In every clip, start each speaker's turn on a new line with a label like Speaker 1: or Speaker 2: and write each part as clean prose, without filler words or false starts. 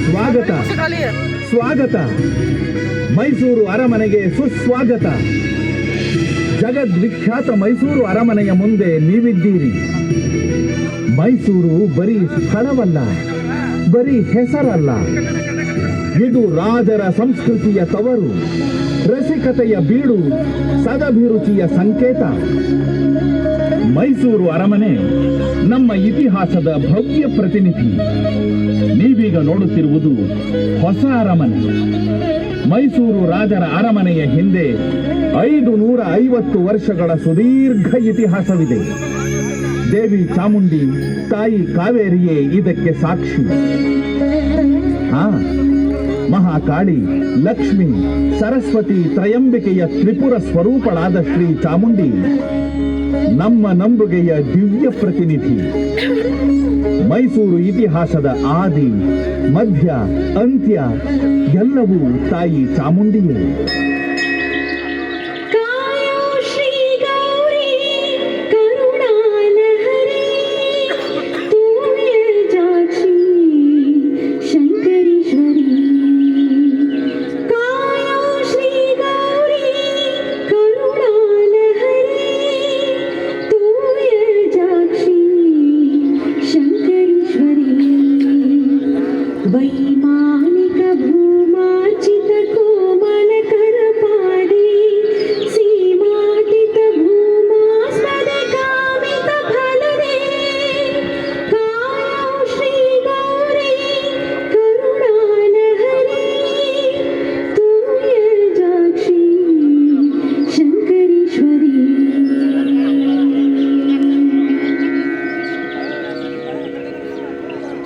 Speaker 1: ಸ್ವಾಗತ ಸ್ವಾಗತ, ಮೈಸೂರು ಅರಮನೆಗೆ ಸುಸ್ವಾಗತ. ಜಗದ್ವಿಖ್ಯಾತ ಮೈಸೂರು ಅರಮನೆಯ ಮುಂದೆ ನೀವಿದ್ದೀರಿ. ಮೈಸೂರು ಬರೀ ಸ್ಥಳವಲ್ಲ, ಬರೀ ಹೆಸರಲ್ಲ, ಇದು ರಾಜರ ಸಂಸ್ಕೃತಿಯ ತವರು, ರಸಿಕತೆಯ ಬೀಡು, ಸದಭಿರುಚಿಯ ಸಂಕೇತ. ಮೈಸೂರು ಅರಮನೆ ನಮ್ಮ ಇತಿಹಾಸದ ಭವ್ಯ ಪ್ರತಿನಿಧಿ. ನೀವೀಗ ನೋಡುತ್ತಿರುವುದು ಹೊಸ ಅರಮನೆ. ಮೈಸೂರು ರಾಜರ ಅರಮನೆಯ ಹಿಂದೆ 550 ವರ್ಷಗಳ ಸುದೀರ್ಘ ಇತಿಹಾಸವಿದೆ. ದೇವಿ ಚಾಮುಂಡಿ, ತಾಯಿ ಕಾವೇರಿಯೇ ಇದಕ್ಕೆ ಸಾಕ್ಷಿ. ಮಹಾಕಾಳಿ, ಲಕ್ಷ್ಮಿ, ಸರಸ್ವತಿ, ತ್ರಯಂಬಿಕೆಯ ತ್ರಿಪುರ ಸ್ವರೂಪಳಾದ ಶ್ರೀ ಚಾಮುಂಡಿ ನಮ್ಮ ನಂಬುಗೆಯ ದಿವ್ಯ ಪ್ರತಿನಿಧಿ. ಮೈಸೂರು ಇತಿಹಾಸದ ಆದಿ, ಮಧ್ಯ, ಅಂತ್ಯ ಎಲ್ಲವೂ ತಾಯಿ ಚಾಮುಂಡಿಯೇ.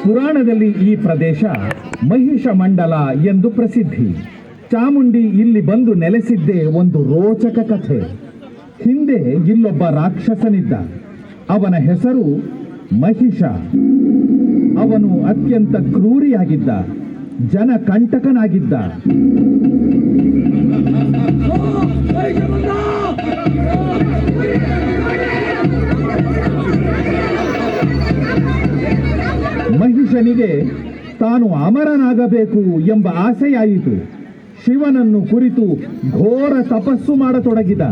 Speaker 1: ಪುರಾಣದಲ್ಲಿ ಈ ಪ್ರದೇಶ ಮಹಿಷ ಮಂಡಲ ಎಂದು ಪ್ರಸಿದ್ಧಿ. ಚಾಮುಂಡಿ ಇಲ್ಲಿ ಬಂದು ನೆಲೆಸಿದ್ದೇ ಒಂದು ರೋಚಕ ಕಥೆ. ಹಿಂದೆ ಇಲ್ಲೊಬ್ಬ ರಾಕ್ಷಸನಿದ್ದ. ಅವನ ಹೆಸರು ಮಹಿಷ. ಅವನು ಅತ್ಯಂತ ಕ್ರೂರಿಯಾಗಿದ್ದ, ಜನ ಕಂಟಕನಾಗಿದ್ದ. ಮಹಿಷನಿಗೆ ತಾನು ಅಮರನಾಗಬೇಕು ಎಂಬ ಆಸೆಯಾಯಿತು. ಶಿವನನ್ನು ಕುರಿತು ಘೋರ ತಪಸ್ಸು ಮಾಡತೊಡಗಿದ.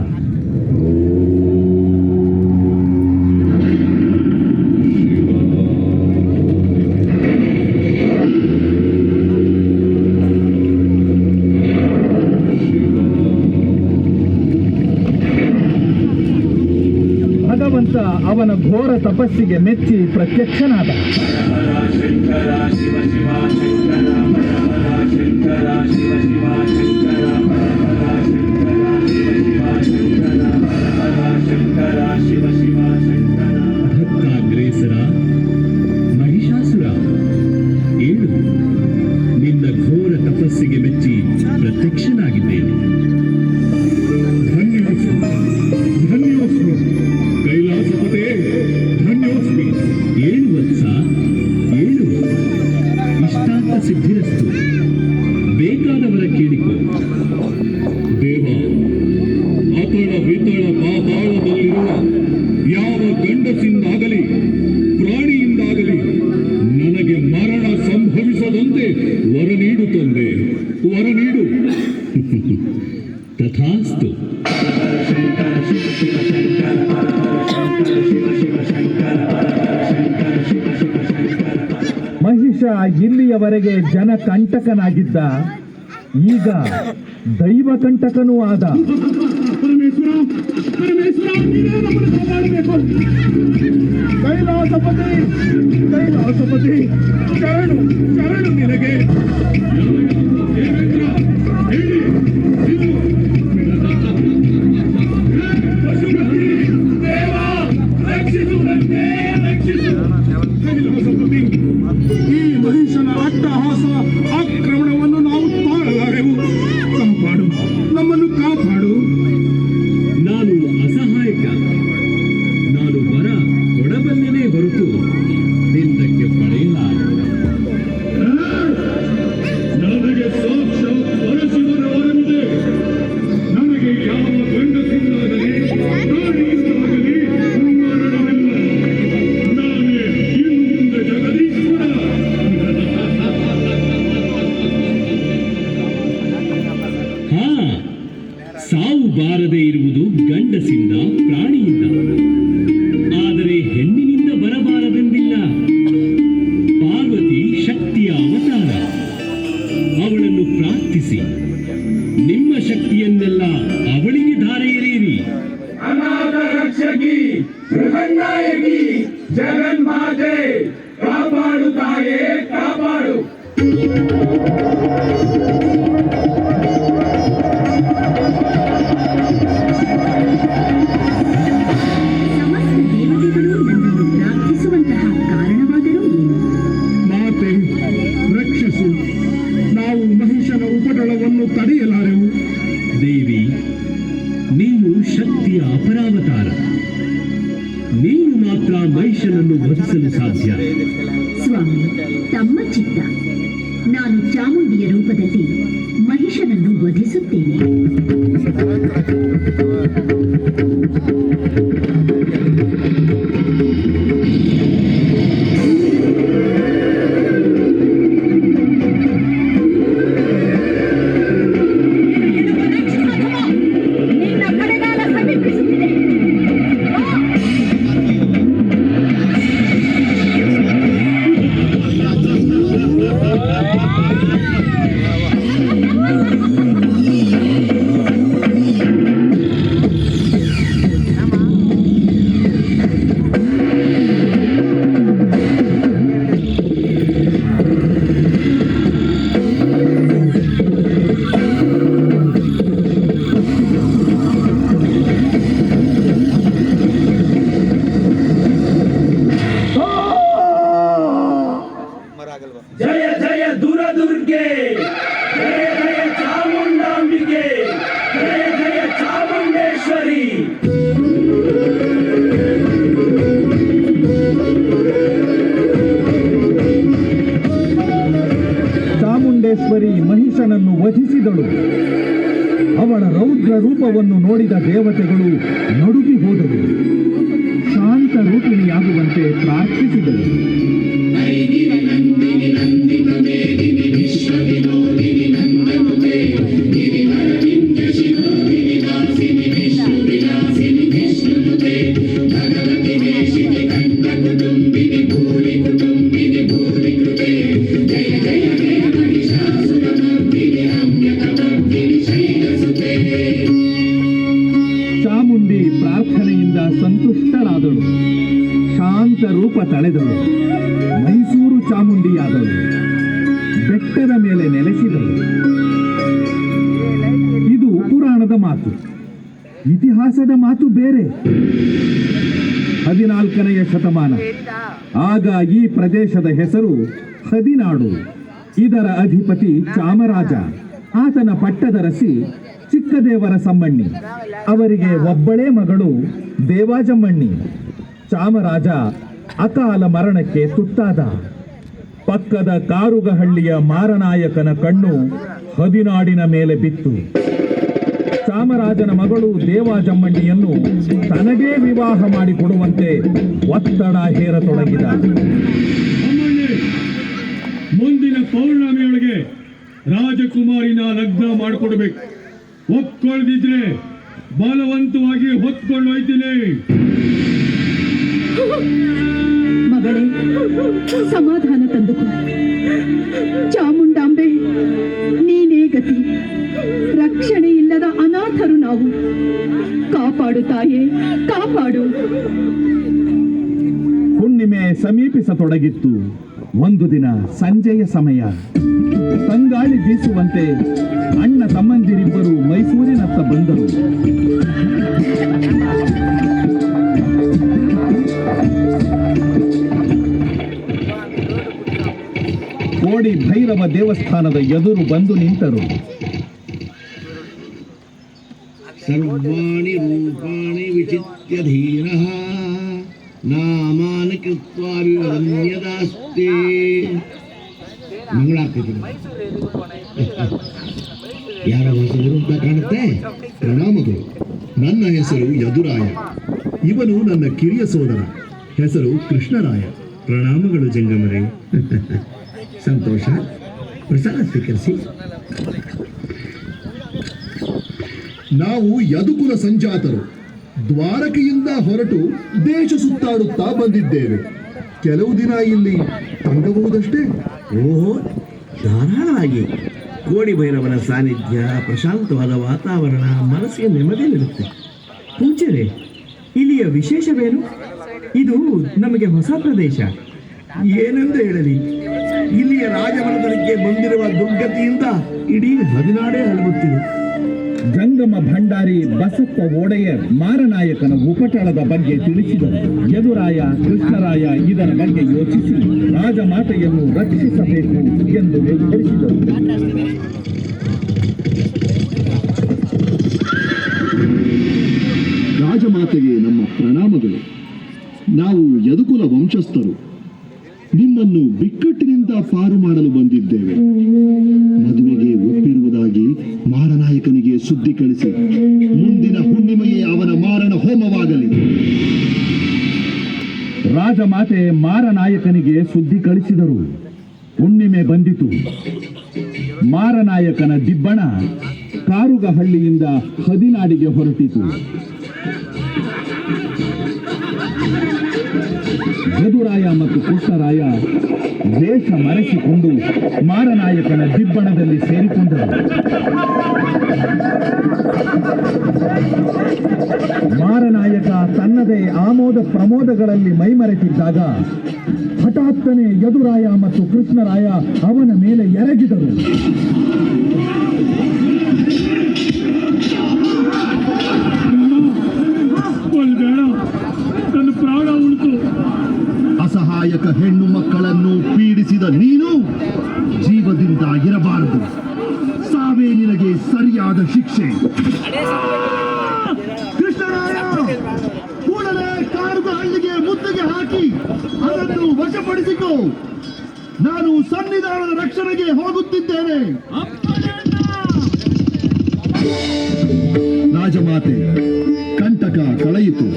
Speaker 1: ಭಗವಂತ ಅವನ ಘೋರ ತಪಸ್ಸಿಗೆ ಮೆಚ್ಚಿ ಪ್ರತ್ಯಕ್ಷನಾದ.
Speaker 2: ಭಕ್ತಾಗ್ರೇಸರ ಮಹಿಷಾಸುರ, ಏಳು, ನಿನ್ನ ಘೋರ ತಪಸ್ಸಿಗೆ ಮೆಚ್ಚಿ ಪ್ರತ್ಯಕ್ಷನಾಗಿದ್ದೇನೆ. ಧನ್ಯೋಸ್ಮಿ ಕೈಲಾಸಪತೆ, ಧನ್ಯೋಸ್ಮಿ. ಏಳು ವತ್ಸ, ಏಳು. ಇಷ್ಟಾರ್ಥ ಸಿದ್ಧಿರಸ್ತು. ಬೇಕಾದವರ ಕೇಳಿಕೊ. ದೇವ, ಅತಳ ವಿತಳ ಪಾತಾಳದಲ್ಲಿರುವ ಯಾವ ಗಂಡಸಿಂದಾಗಲಿ ಪ್ರಾಣಿಯಿಂದಾಗಲಿ ನನಗೆ ಮರಣ ಸಂಭವಿಸದಂತೆ ವರ ನೀಡು ತಂದೆ, ವರ ನೀಡು. ತಥಾಸ್ತು.
Speaker 1: ಮಹಿಷ ಇಲ್ಲಿಯವರೆಗೆ ಜನ ಕಂಟಕನಾಗಿದ್ದ, ಈಗ ದೈವ ಕಂಟಕನೂ ಆದ.
Speaker 3: ಕೈಲಾಸಪತಿ, ಕೈಲಾಸಪತಿ, ಶರಣು ಶರಣು ನಿನಗೆ. ಈ ಮಹಿಷನ ಅಟ್ಟಹಾಸ ಆಕ್ರಮಣವನ್ನು ನಾವು ತಾಳಲಾರೆವು. ಕಾಪಾಡು, ನಮ್ಮನ್ನು ಕಾಪಾಡು.
Speaker 2: ನಾನು ಅಸಹಾಯಕ. ನಾನು ವರ ಕೊಡಬಲ್ಲೆನೇ ಹೊರತು ನಿಂದಕ್ಕೆ ಪಡೆಯಲಾರೆ. ಬಾರದೆ ಇರುವುದು ಗಂಡಸಿಂದ, ಪ್ರಾಣಿಯಿಂದ. ಆದರೆ ಹೆಣ್ಣಿನಿಂದ ಬರಬಾರದೆಂದಿಲ್ಲ. ಪಾರ್ವತಿ ಶಕ್ತಿಯ ಅವತಾರ. ಅವಳನ್ನು ಪ್ರಾರ್ಥಿಸಿ ನಿಮ್ಮ ಶಕ್ತಿಯನ್ನೆಲ್ಲ ಅವಳಿಗೆ ಧಾರೆ ಎರೆಯಿರಿ.
Speaker 3: ಅನಾಥ ರಕ್ಷಕಿ, ಬೃಹನ್ನಾಯಕಿ, ಜಗನ್ಮಾತೆ, ಕಾಪಾಡು ತಾಯೇ, ಕಾಪಾಡು.
Speaker 4: ಸಮಸ್ತ ದೇವತೆಗಳು ನನ್ನನ್ನು ಪ್ರಾರ್ಥಿಸುವಂತಹ ಕಾರಣವಾದರೂ ಏನು?
Speaker 3: ಮಾತೆ, ರಕ್ಷಿಸು. ನಾವು ಮಹಿಷನ ಉಪಟಳವನ್ನು ತಡೆಯಲಾರೆವು.
Speaker 2: ದೇವಿ, ನೀನು ಶಕ್ತಿಯ ಅಪರಾವತಾರ. ನೀನು ಮಾತ್ರ ಮಹಿಷನನ್ನು ವಧಿಸಲು ಸಾಧ್ಯ.
Speaker 4: ಸ್ವಾಮಿ, ತಮ್ಮ ಚಿತ್ತ. ನಾನು ಚಾಮುಂಡಿಯ ರೂಪದಲ್ಲಿ ಮಹಿಷನನ್ನು ವಧಿಸುತ್ತೇನೆ.
Speaker 3: ಜಯ ಜಯ ದುರ್ಗೆ, ಜಯ ಜಯ ಚಾಮುಂಡಾಂಬಿಕೆ, ಜಯ ಜಯ ಚಾಮುಂಡೇಶ್ವರಿ.
Speaker 1: ಚಾಮುಂಡೇಶ್ವರಿ ಮಹಿಷನನ್ನು ವಧಿಸಿದಳು. ಅವಳ ರೌದ್ರ ರೂಪವನ್ನು ನೋಡಿದ ದೇವತೆಗಳು ನಡುಗಿ ಹೋದರು. ಶಾಂತ ರೂಪಿಣಿಯಾಗುವಂತೆ ಪ್ರಾರ್ಥಿಸಿದಳು. ಚಾಮುಂಡಿ ಪ್ರಾರ್ಥನೆಯಿಂದ ಸಂತುಷ್ಟಳಾದಳು. ಶಾಂತ ರೂಪ ತಳೆದಳು. ಮೈಸೂರು ಚಾಮುಂಡಿಯಾದಳು. ಬೆಟ್ಟದ ಮೇಲೆ ನೆಲೆಸಿದಳು. ಇದು ಪುರಾಣದ ಮಾತು. ಇತಿಹಾಸದ ಮಾತು ಬೇರೆ. 14ನೆಯ ಶತಮಾನ. ಆಗ ಈ ಪ್ರದೇಶದ ಹೆಸರು ಹದಿನಾಡು. ಇದರ ಅಧಿಪತಿ ಚಾಮರಾಜ. ಆತನ ಪಟ್ಟದರಸಿ ಚಿಕ್ಕದೇವರ ಸಮ್ಮಣ್ಣಿ. ಅವರಿಗೆ ಒಬ್ಬಳೇ ಮಗಳು ದೇವಾಜಮ್ಮಣ್ಣಿ. ಚಾಮರಾಜ ಅಕಾಲ ಮರಣಕ್ಕೆ ತುತ್ತಾದ. ಪಕ್ಕದ ಕಾರುಗಹಳ್ಳಿಯ ಮಾರನಾಯಕನ ಕಣ್ಣು ಹದಿನಾಡಿನ ಮೇಲೆ ಬಿತ್ತು. ಚಾಮರಾಜನ ಮಗಳು ದೇವಾಜಮ್ಮಣ್ಣಿಯನ್ನು ತನಗೇ ವಿವಾಹ ಮಾಡಿಕೊಡುವಂತೆ ಒತ್ತಡ ಹೇರತೊಡಗಿದ.
Speaker 2: ಮುಂದಿನ ಪೌರ್ಣಮಿಯೊಳಗೆ ರಾಜಕುಮಾರಿನ ಲಗ್ನ ಮಾಡಿಕೊಡ್ಬೇಕು. ಒಪ್ಕೊಳ್ದಿದ್ರೆ ಬಲವಂತವಾಗಿ ಹೊತ್ಕೊಂಡು ಹೋಯ್ತೀನಿ.
Speaker 4: ಮಗಳೇ, ಸಮಾಧಾನ ತಂದುಕೊ. ಚಾಮುಂಡಾಂಬೆ, ನೀನೇ ಗತಿ. ರಕ್ಷಣೆ ಇಲ್ಲದ ಅನಾಥರು ನಾವು. ಕಾಪಾಡು ತಾಯೇ, ಕಾಪಾಡು.
Speaker 1: ಹುಣ್ಣಿಮೆ ಸಮೀಪಿಸತೊಡಗಿತ್ತು. ಒಂದು ದಿನ ಸಂಜೆಯ ಸಮಯ. ತಂಗಾಳಿ ಬೀಸುವಂತೆ ಅಣ್ಣ ತಮ್ಮಂದಿರಿಬ್ಬರು ಮೈಸೂರಿನತ್ತ ಬಂದರು. ಕೋಡಿ ಭೈರವ ದೇವಸ್ಥಾನದ ಎದುರು ಬಂದು ನಿಂತರು.
Speaker 5: ಸರ್ವಾಣಿ ರೂಪಾಣಿ ವಿಚಿತ್ಯ ಧೀರಃ ನಾಮಾನಿ ಕೃತ್ವಾ ವಿವದನ್ಯದಾಸ್ತಿ. ಮಂಗಳಾಗ್ತೈತಿ. ಯಾರ ಹೊಸದರು ಅಂತ ಕಾಣುತ್ತೆ.
Speaker 6: ಪ್ರಣಾಮಗಳು. ನನ್ನ ಹೆಸರು ಯದುರಾಯ. ಇವನು ನನ್ನ ಕಿರಿಯ ಸೋದರ. ಹೆಸರು ಕೃಷ್ಣರಾಯ. ಪ್ರಣಾಮಗಳು ಜಂಗಮರೇ.
Speaker 5: ಸಂತೋಷ. ಪ್ರಸಾದ ಸ್ವೀಕರಿಸಿ.
Speaker 6: ನಾವು ಯದುಕುಲ ಸಂಜಾತರು ದ್ವಾರಕೆಯಿಂದ ಹೊರಟು ದೇಶ ಸುತ್ತಾಡುತ್ತಾ ಬಂದಿದ್ದೇವೆ. ಕೆಲವು ದಿನ ಇಲ್ಲಿ ತಂಗಬಹುದಷ್ಟೇ.
Speaker 5: ಓಹೋ, ಧಾರಾಳವಾಗಿ. ಕೋಡಿ ಭೈರವನ ಸಾನ್ನಿಧ್ಯ, ಪ್ರಶಾಂತವಾದ ವಾತಾವರಣ ಮನಸ್ಸಿಗೆ ನೆಮ್ಮದಿ ನೀಡುತ್ತೆ. ಪೂಜ್ಯರೇ, ಇಲ್ಲಿಯ ವಿಶೇಷವೇನು? ಇದು ನಮಗೆ ಹೊಸ ಪ್ರದೇಶ. ಏನೆಂದು ಹೇಳಲಿ, ಇಲ್ಲಿಯ ರಾಜಮನೆತನಕ್ಕೆ ಬಂದಿರುವ ದುರ್ಗತಿಯಿಂದ ಇಡೀ ಹದಿನಾಡೇ ಹಲವುತ್ತಿದೆ.
Speaker 1: ಜಂಗಮ ಭಂಡಾರಿ ಬಸಪ್ಪ ಒಡೆಯರ್ ಮಾರನಾಯಕನ ಉಪಟಳದ ಬಗ್ಗೆ ತಿಳಿಸಿದರು. ಯದುರಾಯ ಕೃಷ್ಣರಾಯ ಇದರ ಬಗ್ಗೆ ಯೋಚಿಸಿ ರಾಜಮಾತೆಯನ್ನು ರಕ್ಷಿಸಬೇಕು ಎಂದು ನಿರ್ಧರಿಸಿದರು.
Speaker 6: ರಾಜಮಾತೆಗೆ ನಮ್ಮ ಪ್ರಣಾಮಗಳು. ನಾವು ಯದುಕುಲ ವಂಶಸ್ಥರು. ನಿಮ್ಮನ್ನು ಬಿಕ್ಕಟ್ಟಿನಿಂದ ಪಾರು ಮಾಡಲು ಬಂದಿದ್ದೇವೆ. ಮದುವೆಗೆ ಒಪ್ಪಿರುವುದಾಗಿ ಮಾರನಾಯಕನಿಗೆ ಸುದ್ದಿ ಕಳಿಸಿ ಮುಂದಿನ ಹುಣ್ಣಿಮೆಯೇ ಅವನ ಮಾರಣ ಹೋಮವಾಗಲಿ.
Speaker 1: ರಾಜಮಾತೆ ಮಾರನಾಯಕನಿಗೆ ಸುದ್ದಿ ಕಳಿಸಿದರು. ಹುಣ್ಣಿಮೆ ಬಂದಿತು. ಮಾರನಾಯಕನ ದಿಬ್ಬಣ ಕಾರುಗಹಳ್ಳಿಯಿಂದ ಹದಿನಾಡಿಗೆ ಹೊರಟಿತು. ಯದುರಾಯ ಮತ್ತು ಕೃಷ್ಣರಾಯ ವೇಷ ಮರೆಸಿಕೊಂಡು ಮಾರನಾಯಕನ ದಿಬ್ಬಣದಲ್ಲಿ ಸೇರಿಕೊಂಡರು. ಮಾರನಾಯಕ ತನ್ನದೇ ಆಮೋದ ಪ್ರಮೋದಗಳಲ್ಲಿ ಮೈಮರೆತಿದ್ದಾಗ ಹಠಾತ್ತನೆ ಯದುರಾಯ ಮತ್ತು ಕೃಷ್ಣರಾಯ ಅವನ ಮೇಲೆ ಎರಗಿದರು.
Speaker 2: ನನ್ನ ಪ್ರಾಣ ಉಳಿತು.
Speaker 6: ಅಸಹಾಯಕ ಹೆಣ್ಣು ಮಕ್ಕಳನ್ನು ಪೀಡಿಸಿದ ನೀನು ಜೀವದಿಂದ ಇರಬಾರದು. ಸಾವೇ ನಿನಗೆ ಸರಿಯಾದ ಶಿಕ್ಷೆ. ಕೃಷ್ಣರಾಯ, ಕೂಡಲೇ ಕಾರುಗಹಳ್ಳಿಗೆ ಮುತ್ತಿಗೆ ಹಾಕಿ ಅದನ್ನು ವಶಪಡಿಸಿಕೋ. ನಾನು ಸನ್ನಿಧಾನದ ರಕ್ಷಣೆಗೆ ಹೋಗುತ್ತಿದ್ದೇನೆ. ರಾಜಮಾತೆ, ಕಂಟಕ ಕಳೆಯಿತು.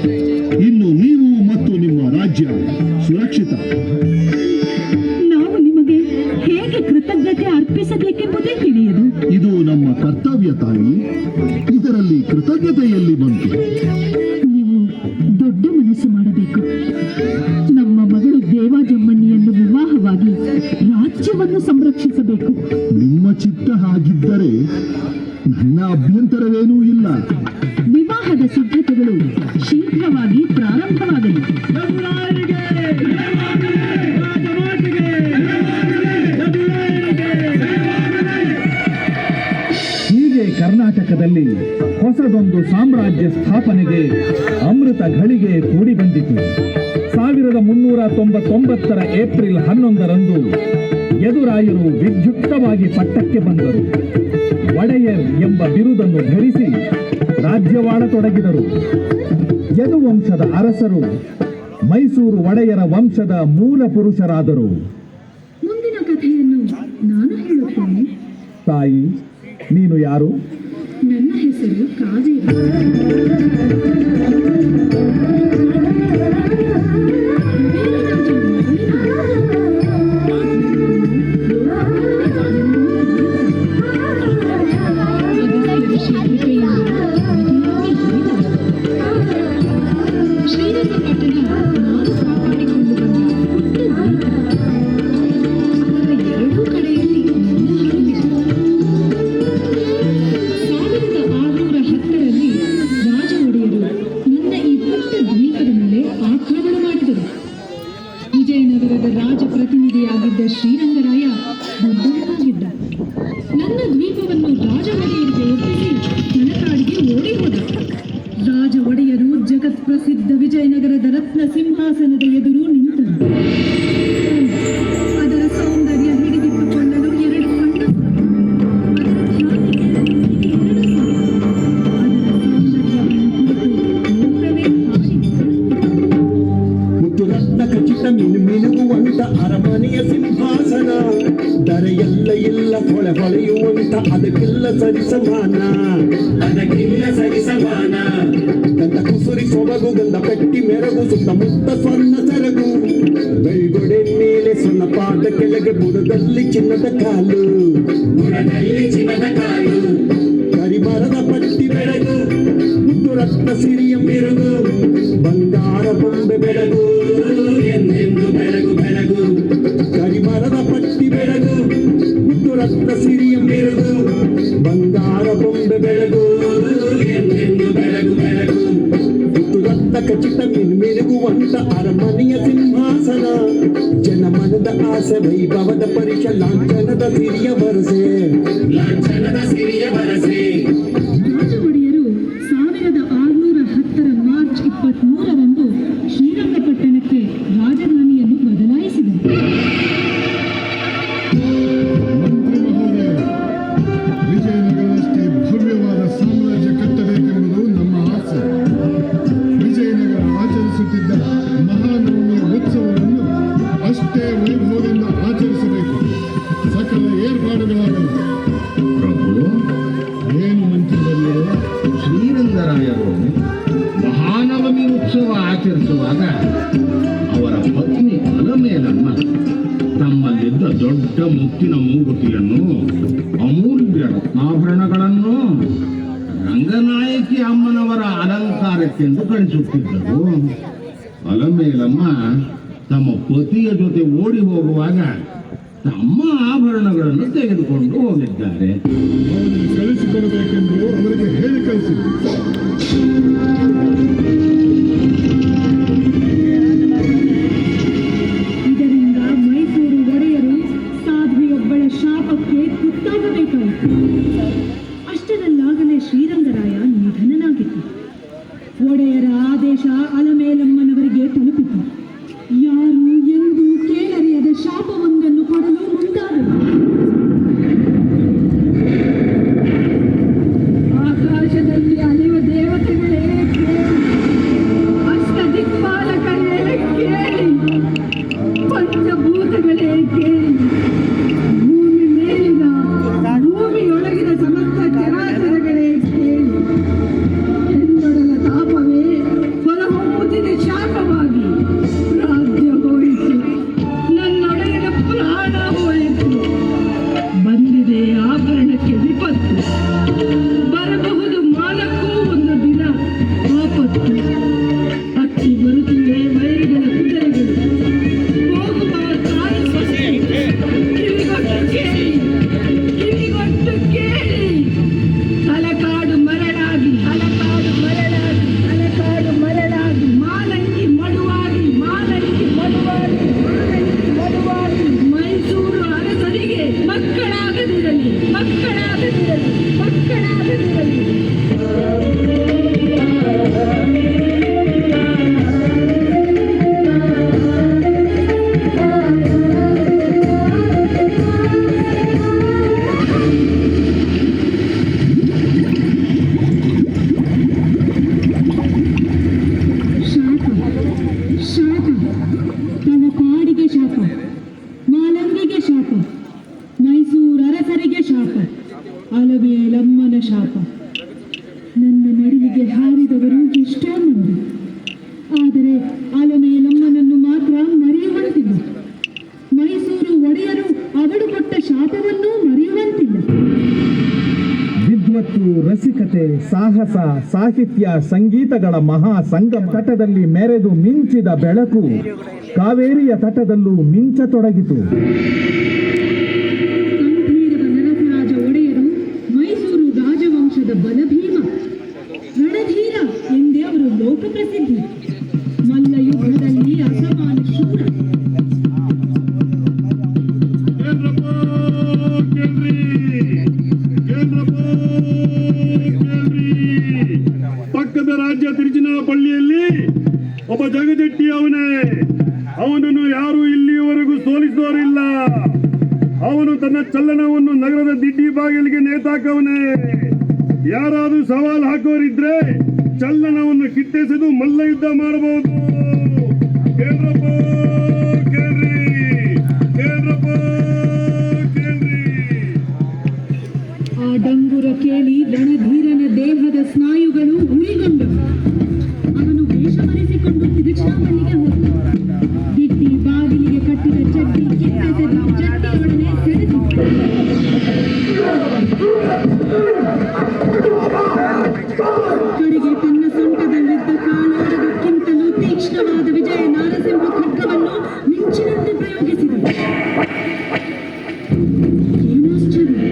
Speaker 6: ಇನ್ನು ನೀವು ಮತ್ತು ನಿಮ್ಮ ರಾಜ್ಯ ಸುರಕ್ಷಿತ.
Speaker 4: ನಾವು ನಿಮಗೆ ಹೇಗೆ ಕೃತಜ್ಞತೆ ಅರ್ಪಿಸಬೇಕೆಂಬುದೇ ತಿಳಿಯದು.
Speaker 6: ಇದು ನಮ್ಮ ಕರ್ತವ್ಯ ತಾಯಿ. ಇದರಲ್ಲಿ ಕೃತಜ್ಞತೆಯಲ್ಲಿ ಬಂತು.
Speaker 4: ನೀವು ದೊಡ್ಡ ಮನಸ್ಸು ಮಾಡಬೇಕು. ನಮ್ಮ ಮಗಳು ದೇವಾಜಮ್ಮನಿಯನ್ನು ವಿವಾಹವಾಗಿ ರಾಜ್ಯವನ್ನು ಸಂರಕ್ಷಿಸಬೇಕು.
Speaker 6: ನಿಮ್ಮ ಚಿತ್ತ ಹಾಗಿದ್ದರೆ ನನ್ನ ಅಭ್ಯಂತರವೇನೂ ಇಲ್ಲ.
Speaker 4: ವಿವಾಹದ ಸಿದ್ಧತೆಗಳು ಶೀಘ್ರವಾಗಿ ಪ್ರಾರಂಭವಾಗಲಿ.
Speaker 1: ಹೀಗೆ ಕರ್ನಾಟಕದಲ್ಲಿ ಹೊಸದೊಂದು ಸಾಮ್ರಾಜ್ಯ ಸ್ಥಾಪನೆಗೆ ಅಮೃತ ಘಳಿಗೆ ಕೂಡಿ ಬಂದಿತು. 1399 ಏಪ್ರಿಲ್ 11ರಂದು ಯದುರಾಯರು ವಿದ್ಯುಕ್ತವಾಗಿ ಪಟ್ಟಕ್ಕೆ ಬಂದರು. ಒಡೆಯರ್ ಎಂಬ ಬಿರುದನ್ನು ಧರಿಸಿ ರಾಜ್ಯವಾಳತೊಡಗಿದರು. ಯದುವಂಶದ ಅರಸರು ಮೈಸೂರು ಒಡೆಯರ ವಂಶದ ಮೂಲ ಪುರುಷರಾದರು.
Speaker 4: ಮುಂದಿನ ಕಥೆಯನ್ನು ನಾನು ಹೇಳುತ್ತೇನೆ.
Speaker 1: ತಾಯಿ, ನೀನು ಯಾರು?
Speaker 4: ನನ್ನ ಹೆಸರು ಕಾವೇರಿ. ಶ್ರೀರಂಗಪಟ್ಟಣ ನಾನು ಕಾಪಾಡಿಕೊಂಡು ಬಂದ ಪುಟ್ಟ ದ್ವೀಪ. ಅದರ ಎರಡೂ ಕಡೆಯಲ್ಲಿ ನನ್ನ ಹಡಗಿತು. 1610ರಲ್ಲಿ ರಾಜ ಒಡೆಯರು ನನ್ನ ಈ ಪುಟ್ಟ ದ್ವೀಪದ ಮೇಲೆ ಆಕ್ರಮಣ ಮಾಡಿದರು. ವಿಜಯನಗರದ ರಾಜ ಪ್ರತಿನಿಧಿಯಾಗಿದ್ದ ಶ್ರೀರಂಗರಾಯ ದೊಡ್ಡವನಾಗಿದ್ದ. ನನ್ನ ದ್ವೀಪವನ್ನು ರಾಜ ಒಡೆಯರಿಗೆ ಒಪ್ಪಿಸಿ ತಲಕಾಡಿಗೆ ಓಡಿ ಹೋದ. ರಾಜ ಒಡೆಯರು ಜಗತ್ ಪ್ರಸಿದ್ಧ ವಿಜಯನಗರದ ರತ್ನ ಸಿಂಹಾಸನದ ಎದುರು ನಿಂತರು. ಅದರ ಸೌಂದರ್ಯ ಹಿಡಿದಿಟ್ಟುಕೊಳ್ಳಲು 2 ಕಣ್ಣು, ಅದರ ಖ್ಯಾತಿಗೆ 2 ಸಾಕು. ಅದರ ಸೌಂದರ್ಯವನ್ನು ಕುರಿತು ಲೋಕವೇ ಹಾಡಿತು.
Speaker 7: ಮುತ್ತು ರತ್ನ ಖಚಿತ ಮಿನುಮಿನುಗುವಂತ ಅರಮನೆಯ ಸಿಂಹಾಸನ, ಧರೆಯೆಲ್ಲ ಇಲ್ಲ ಹೊಳೆ ಹೊಳೆಯುವಂತ ಅದಕ್ಕೆಲ್ಲ ಸರಿಸಮಾನ, ಅದಕ್ಕಿಲ್ಲ ಸರಿಸಮಾನ. ಗಂಧ ಕುಸುರಿ ಸೊಬಗು, ಗಂಧ ಪೆಟ್ಟಿ ಮೆರಗು, ಸುತ್ತಮುತ್ತ ಸ್ವರ್ಣ ಸೆರಗು, ಬೆಳ್ಗೊಡೆ ಮೇಲೆ ಸ್ವರ್ಣ ಪಾದ, ಕೆಳಗೆ ಬುಡದಲ್ಲಿ ಚಿನ್ನದ ಕಾಲು, ಬುಡದಲ್ಲಿ ಚಿನ್ನದ ಕಾಲು, ಕರಿಮರದ ಪಟ್ಟಿ ಬೆಳಗು, ಮಿರುಗು ಬಂಗಾರ ಬೊಂಬೆ ಬೆಳಗು ಎಂದೆಂದು ಬೆಳಗು ಬೆಳಗು ಮುತ್ತು ರತ್ನ ಖಚಿತ ಮಿನುಗುವಂತ ಅರಮನೆಯ ಸಿಂಹಾಸನ ಜನಮನದ ಆಸೆ ವೈಭವದ ಪರಿಷ ಲಾಂಛನದ ಸಿರಿಯ ವರಸೆ ಲಾಂಛನದ ಸಿರಿಯ ವರಸೆ.
Speaker 4: ರಾಜ ಒಡೆಯರು 1610 ಮಾರ್ಚ್ 23ರಂದು ಶ್ರೀರಂಗಪಟ್ಟಣಕ್ಕೆ ರಾಜಧಾನಿಯನ್ನು ಬದಲಾಯಿಸಿದರು.
Speaker 6: ಮಂತ್ರಿ ಮಹೋದಯ, ವಿಜಯನಗರದಷ್ಟೇ ಭವ್ಯವಾದ ಸಾಮ್ರಾಜ್ಯ ಕಟ್ಟಬೇಕೆಂಬುದು ನಮ್ಮ ಆಸೆ. ವಿಜಯನಗರ ಆಚರಿಸುತ್ತಿದ್ದ ಮಹಾನವಮಿಯ ಉತ್ಸವವನ್ನು ಅಷ್ಟೇ ವೈಭವದಿಂದ ಆಚರಿಸಬೇಕು. ಸಕಲ ಏರ್ಪಾಡುಗಳಾಗಲು.
Speaker 1: ಪ್ರಭು,
Speaker 6: ಏನು ಮಂತ್ರಿಗಳೇ?
Speaker 1: ಶ್ರೀರಂಗರಾಯರು ಮಹಾನವಮಿ ಉತ್ಸವ ಆಚರಿಸುವಾಗ ಅವರ ಪತ್ನಿ ಅಲಮೇಲಮ್ಮ ತಮ್ಮಲ್ಲಿದ್ದ ದೊಡ್ಡ ಮುತ್ತಿನ ಮೂಗುತಿಯನ್ನು, ಅಮೂಲ್ಯ ರತ್ನಾಭರಣಗಳನ್ನು ರಂಗನಾಯಕಿ ಅಮ್ಮನವರ ಅಲಂಕಾರಕ್ಕೆಂದು ಕಳಿಸುತ್ತಿದ್ದರು. ಅಲಮೇಲಮ್ಮ ತಮ್ಮ ಪತಿಯ ಜೊತೆ ಓಡಿ ಹೋಗುವಾಗ ತಮ್ಮ ಆಭರಣಗಳನ್ನು ತೆಗೆದುಕೊಂಡು ಹೋಗಿದ್ದಾರೆ.
Speaker 6: ಅವರಿಗೆ ಕಳಿಸಿಕೊಡಬೇಕೆಂದು ಅವರಿಗೆ ಹೇಳಿ ಕಳಿಸಿದ್ದು.
Speaker 4: ಇದರಿಂದ ಮೈಸೂರು ಒಡೆಯರು ಸಾಧ್ವಿಯೊಬ್ಬಳ ಶಾಪಕ್ಕೆ ತುತ್ತಾಗಬೇಕಾಯಿತು. ಅಷ್ಟರಲ್ಲಾಗಲೇ ಶ್ರೀರಂಗರಾಯ ನಿಧನನಾಗಿತ್ತು. ಒಡೆಯರ ಆದೇಶ ಅಲಮೇಲಮ್ಮನವರಿಗೆ ತಲುಪಿತು. ಯಾರು ಎಂದು ಕೇಳರಿಯದ ಶಾಪವೊಂದನ್ನು ಕೊಡಲು ಮುಂದಾದರು. ಆಕಾಶದಲ್ಲಿ ಅಲೆಯುವ ದೇವತೆಗಳೇ ಕೇಳಿ, ಅಷ್ಟ ದಿಕ್ಪಾಲಕರೇ ಕೇಳಿ, ಪಂಚಭೂತಗಳೇ ಕೇಳಿ, ಭೂಮಿ ಮೇಲಿನ ಭೂಮಿಯೊಳಗಿನ ಸಮಸ್ತ ಚರಾಚರಗಳೇ ಕೇಳಿ, ಎಂದೊಡಲ ತಾಪವೇ ಹೊರಹೊಮ್ಮುತ್ತಿದೆ ಶಾಪವಾಗಿ. ರಾಜ್ಯ ಹೋಯಿತು, ನನ್ನೊಡಗಿನ ಪ್ರಾಣ ಹೋಯಿತು. ಬಂದಿದೆ ಆಭರಣಕ್ಕೆ ವಿಪತ್ತು, ಬರಬಹುದು ಮಾನಕ್ಕೂ ಒಂದು ದಿನ ಆಪತ್ತು. ಹತ್ತಿ ಬರುತ್ತಿವೆ ವೈರಿಗಳ ಕುದುರೆಗಳು, ಹೋಗುವ ತಾಯಿ ಸೊಸೆ. ಕಿವಿಗೊಟ್ಟು ಕೇಳಿ, ಕಿವಿಗೊಟ್ಟು ಕೇಳಿ. ತಲಕಾಡು ಮರಳಾಗಿ, ತಲಕಾಡು ಮರಳಾಗಿ, ತಲಕಾಡು ಮರಳಾಗಿ, ಮಾಲಂಗಿ ಮಡುವಾಗಿ, ಮಾಲಂಗಿ ಮಡುವಾಗಿ, ಮಾಲಂಗಿ ಮಡುವಾಗಿ. ಮೈಸೂರು ಅರಸರಿಗೆ ಮಕ್ಕಳಾಗದಿರಲಿ, ಮಕ್ಕಳಾಗದಿರಲಿ, ಮಕ್ಕಳಾಗದಿರಲಿ. ಶಾಪ, ಶಾಪ, ತಲಕಾಡಿಗೆ ಶಾಪ, ಮಾಲಂಗಿಗೆ ಶಾಪ, ಮೈಸೂರು ಅರಸರಿಗೆ ಶಾಪ, ಅಲಮೇಲಮ್ಮನ ಶಾಪ. ನನ್ನ ನಡುವಿಗೆ ಹಾರಿದವರು ಎಷ್ಟೋ ಮಂದಿ, ಆದರೆ ಅಲಮೇಲಮ್ಮನನ್ನು ಮಾತ್ರ ಮರೆಯುವಂತಿಲ್ಲ. ಮೈಸೂರು ಒಡೆಯರು ಅವಳು ಕೊಟ್ಟ ಶಾಪವನ್ನೂ ಮರೆಯುವಂತಿಲ್ಲ.
Speaker 1: ವಿದ್ವತ್ತು, ರಸಿಕತೆ, ಸಾಹಸ, ಸಾಹಿತ್ಯ, ಸಂಗೀತಗಳ ಮಹಾ ಸಂಗಮ ತಟದಲ್ಲಿ ಮೆರೆದು ಮಿಂಚಿದ ಬೆಳಕು ಕಾವೇರಿಯ ತಟದಲ್ಲೂ ಮಿಂಚತೊಡಗಿತು.
Speaker 4: ಕಂಠೀರವ ನರಸರಾಜ ಒಡೆಯರು ಮೈಸೂರು ರಾಜವಂಶದ ಬಲಭೀಮ, ರಣಧೀರ ಎಂದೇ ಅವರು ಲೋಕಪ್ರಸಿದ್ಧಿ. ಮಲ್ಲ ಯುದ್ಧದಲ್ಲಿ ಅಸಮಾನ ಶೂರ.
Speaker 2: ಪಕ್ಕದ ರಾಜ್ಯ ತಿರುಚನಾಪಳ್ಳಿಯಲ್ಲಿ ಒಬ್ಬ ಜಗಜೆಟ್ಟಿ ಅವನೇ. ಅವನನ್ನು ಯಾರು ಇಲ್ಲಿಯವರೆಗೂ ಸೋಲಿಸುವರಿಲ್ಲ. ಅವನು ತನ್ನ ಚಲನವನ್ನು ನಗರದ ದಿಡ್ಡಿ ಬಾಗಿಲಿಗೆ ನೇತಾಕವನೇ. ಯಾರಾದ್ರೂ ಸವಾಲು ಹಾಕೋರಿದ್ರೆ ಚಲನವನ್ನು ಕಿತ್ತೆಸೆದು ಮಲ್ಲ ಯುದ್ಧ ಮಾಡಬಹುದು. ಕೇಳ್ರಪ್ಪ, ಕೇಳ್ರಿ, ಕೇಳ್ರಪ್ಪ, ಕೇಳ್ರಿ.
Speaker 4: ಆ ಡಂಗುರ ಕೇಳಿ ರಣಧೀರನ ದೇಹದ ಸ್ನಾಯುಗಳು ಉರಿಗೊಂಡವು. ಅವನು ವೇಷ ಮರೆಸಿಕೊಂಡು ತಿರುಚನಾಪಳ್ಳಿಗೆ ಹೋದ. ದಿಟ್ಟಿ ಬಾಗಿಲಿಗೆ ಕಟ್ಟಿದ ಚಡ್ಡಿ ಕಿತ್ತೆಸೆದು ಚಡ್ಡಿಯೊಡನೆ ಸೆಳೆದಿತ್ತು. ಕಡೆಗೆ ತನ್ನ ಸೊಂಟದಲ್ಲಿದ್ದ ಕಾಲಾಡದಕ್ಕಿಂತಲೂ ತೀಕ್ಷ್ಣವಾದ ವಿಜಯ ನಾರಸಿಂಹ ಖಡ್ಗವನ್ನು ಮಿಂಚಿನಂತೆ ಪ್ರಯೋಗಿಸಿದ. ಏನಾಶ್ಚರ್ಯ!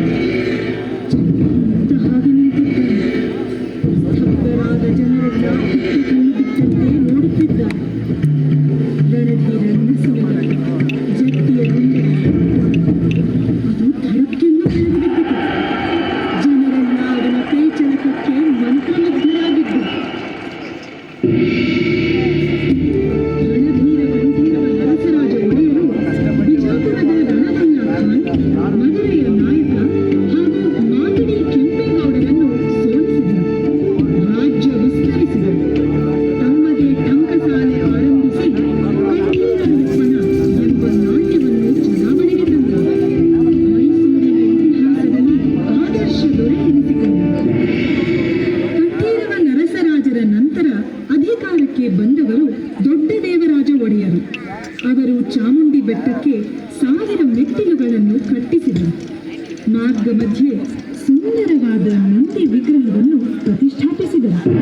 Speaker 4: ಸುಂದರವಾದ ನಂದಿ ವಿಗ್ರಹವನ್ನು ಪ್ರತಿಷ್ಠಾಪಿಸಿದರು.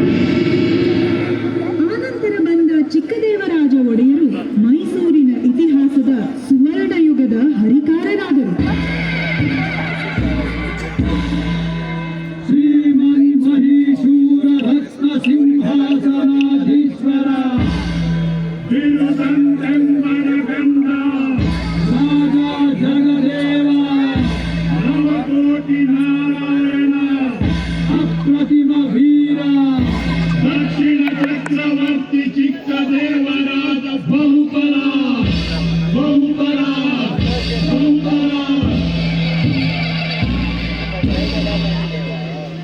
Speaker 4: ಆನಂತರ ಬಂದ ಚಿಕ್ಕದೇವರಾಜ ಒಡೆಯರು ಮೈಸೂರಿನ ಇತಿಹಾಸದ ಸುವರ್ಣ ಯುಗದ ಹರಿಕಾರರಾದರು.
Speaker 3: ಸಿಂಹಾಸನಾಧೀಶ್ವರ ತಿರುಸಂತೆಂಬರ ಗಂಧ ರಾಜ ಜಗದೇವ ನವಕೋಟಿ ನಾರಾಯಣ ಅಪ್ರತಿಮ ವೀರ ದಕ್ಷಿಣ ಚಕ್ರವರ್ತಿ ಚಿಕ್ಕದೇವರಾಜ ಬಹುಪರ ಬಹುಪರ ಬಹುಪರ.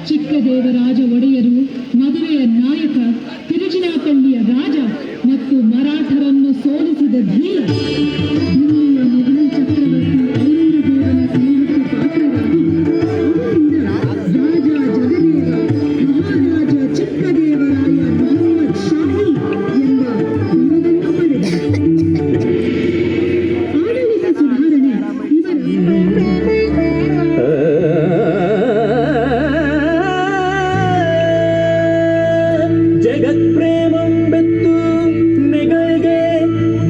Speaker 4: ಚಿಕ್ಕದೇವರಾಜ ಒಡೆಯರು ಮದುವೆಯ ನಾಯಕ, ತಿರುಚಿನಾಪಳ್ಳಿಯ ರಾಜ ಮತ್ತು ಮರಾಠರನ್ನು ಸೋಲಿಸಿದ ಧೀರ. ದಿಲ್ಲಿಯ ಮೊಘಲ್ ಚಕ್ರವರ್ತಿ ಔರಂಗಜೇಬನ ಸ್ನೇಹಕ್ಕೆ ಪಾತ್ರರಾಗಿ ಅವರಿಂದ ರಾಜ ಜಗದೇವ, ಮಹಾರಾಜ ಚಿಕ್ಕದೇವರಾಯ ಮೊಹಮ್ಮದ್ ಶಾಹಿ ಎಂಬ ಬಿರುದನ್ನು ಪಡೆದರು. ಆಡಳಿತ ಸುಧಾರಣೆ
Speaker 7: ಜಗತ್ ಪ್ರೇಮಂ ಬೆತ್ತು ನೆಗಳಿಗೆ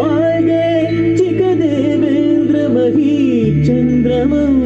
Speaker 7: ಬಾಳ್ಗೆ ಚಿಕ್ಕದೇವೇಂದ್ರ ಮಹಿ ಚಂದ್ರಮಂ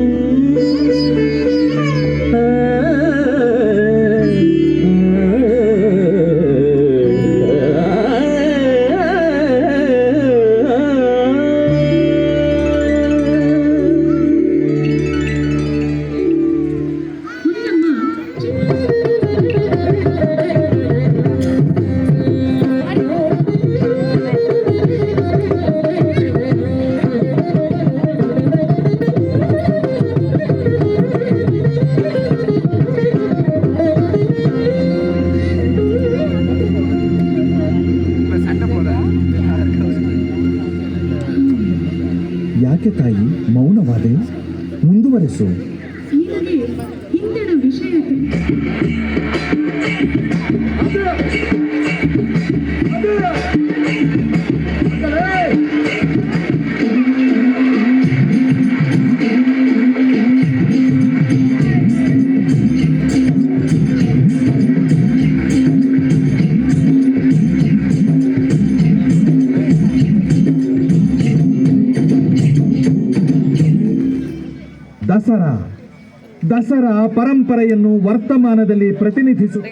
Speaker 1: ಯಾಕೆ ತಾಯಿ ಮೌನವಾದೆ? ಮುಂದುವರೆಸು.
Speaker 4: ನಿನಗೆ ಹಿಂದಿನ ವಿಷಯ
Speaker 1: ದಸರಾ ಪರಂಪರೆಯನ್ನು ವರ್ತಮಾನದಲ್ಲಿ ಪ್ರತಿನಿಧಿಸುವ